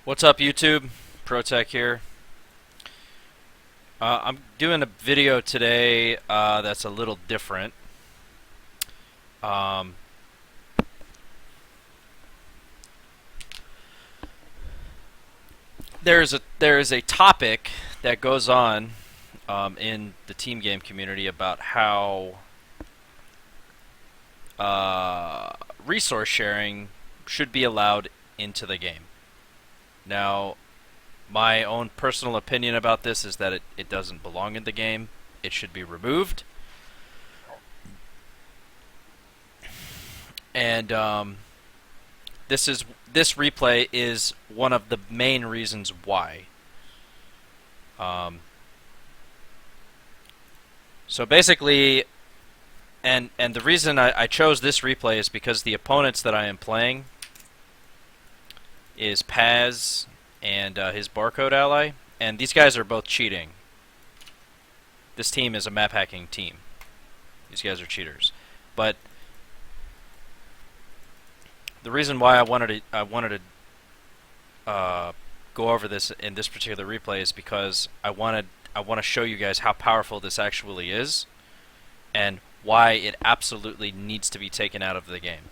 What's up, YouTube? ProTech here. I'm doing a video today that's a little different. Um, there is a topic that goes on in the team game community about how resource sharing should be allowed into the game. Now, my own personal opinion about this is that it doesn't belong in the game. It should be removed. And this replay is one of the main reasons why. So basically, and the reason I chose this replay is because the opponents that I am playing is Paz and his barcode ally, and these guys are both cheating. This team is a map hacking team. These guys are cheaters. But the reason why I wanted to go over this in this particular replay is because I want to show you guys how powerful this actually is, and why it absolutely needs to be taken out of the game.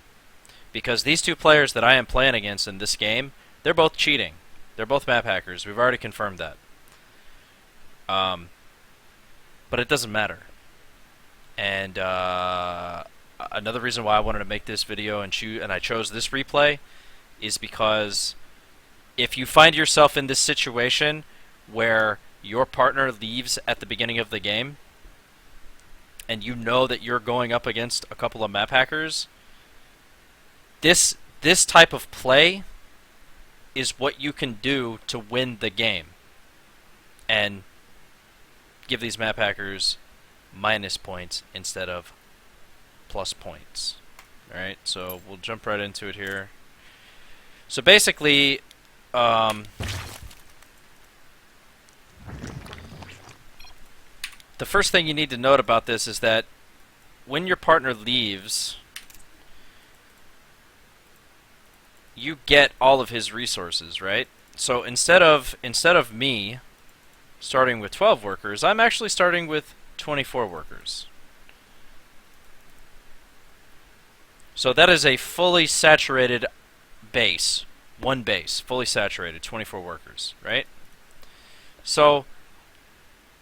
Because these two players that I am playing against in this game, they're both cheating. They're both map hackers. We've already confirmed that. But it doesn't matter. And another reason why I wanted to make this video and I chose this replay is because if you find yourself in this situation where your partner leaves at the beginning of the game and you know that you're going up against a couple of map hackers, this type of play is what you can do to win the game and give these map hackers minus points instead of plus points. Alright, so we'll jump right into it here. So basically, the first thing you need to note about this is that when your partner leaves, you get all of his resources, right? So instead of me starting with 12 workers, I'm actually starting with 24 workers. So that is a fully saturated base. One base, fully saturated, 24 workers, right? So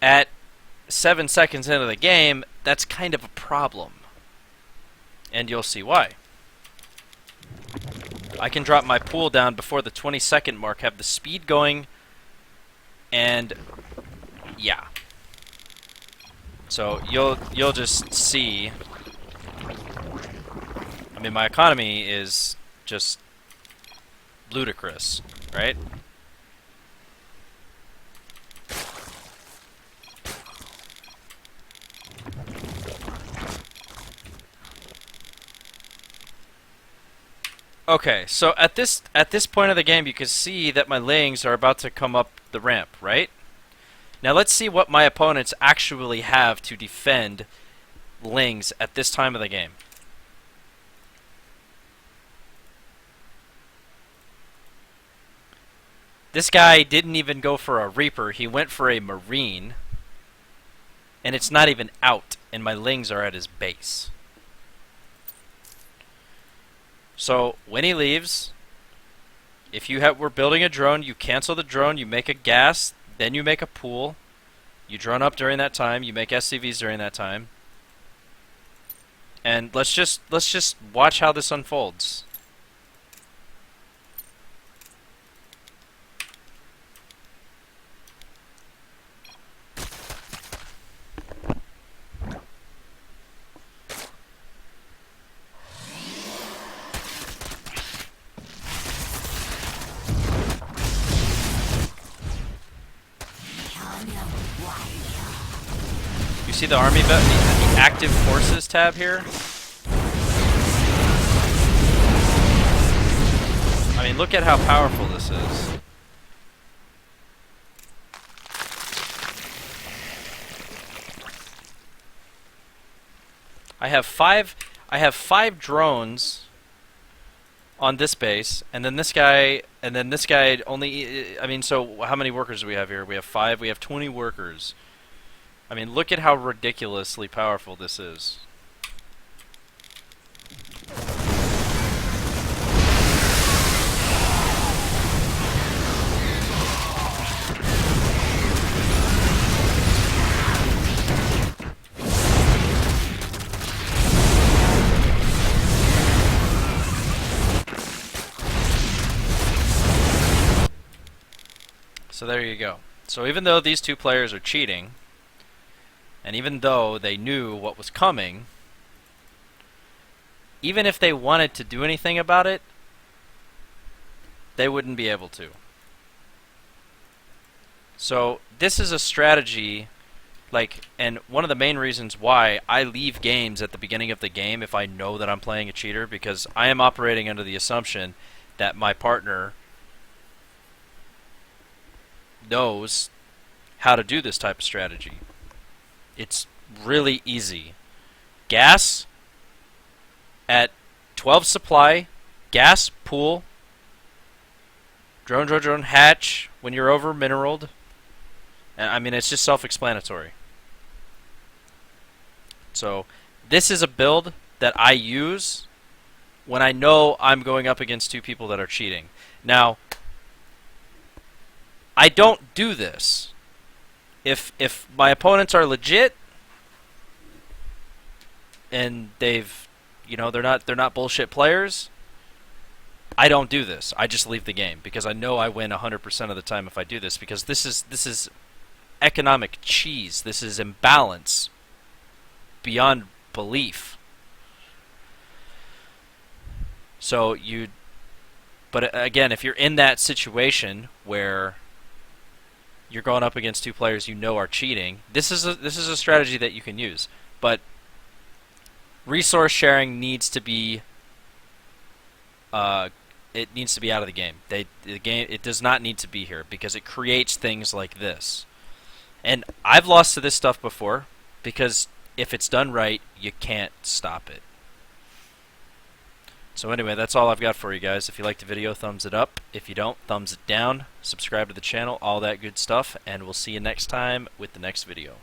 at 7 seconds into the game, that's kind of a problem. And you'll see why. I can drop my pool down before the 20-second mark, have the speed going, and yeah. So you'll just see. I mean, my economy is just ludicrous, right? Okay, so at this point of the game, you can see that my layings are about to come up the ramp, right? Now let's see what my opponents actually have to defend lings at this time of the game. This guy didn't even go for a Reaper, he went for a Marine. And it's not even out, and my lings are at his base. So when he leaves, if you were building a drone, you cancel the drone, you make a gas, then you make a pool. You drone up during that time, you make SCVs during that time. And let's just watch how this unfolds. You see the army the active forces tab here? I mean, look at how powerful this is. I have five drones on this base, and then this guy, only. I mean, so how many workers do we have here? We have 5. We have 20 workers. I mean, look at how ridiculously powerful this is. So there you go. So even though these two players are cheating, and even though they knew what was coming, even if they wanted to do anything about it, they wouldn't be able to. So this is a strategy, like, and one of the main reasons why I leave games at the beginning of the game if I know that I'm playing a cheater, because I am operating under the assumption that my partner knows how to do this type of strategy. It's really easy. Gas at 12 supply, gas pool, drone hatch when you're over mineraled. I mean, it's just self-explanatory. So this is a build that I use when I know I'm going up against two people that are cheating. Now, I don't do this. If my opponents are legit and they've, you know, they're not bullshit players, I don't do this. I just leave the game because I know I win 100% of the time if I do this, because this is economic cheese. This is imbalance beyond belief. So but again, if you're in that situation where you're going up against two players you know are cheating, this is a strategy that you can use. But resource sharing needs to be it needs to be out of the game. It does not need to be here because it creates things like this. And I've lost to this stuff before because if it's done right, you can't stop it. So anyway, that's all I've got for you guys. If you liked the video, thumbs it up. If you don't, thumbs it down. Subscribe to the channel, all that good stuff, and we'll see you next time with the next video.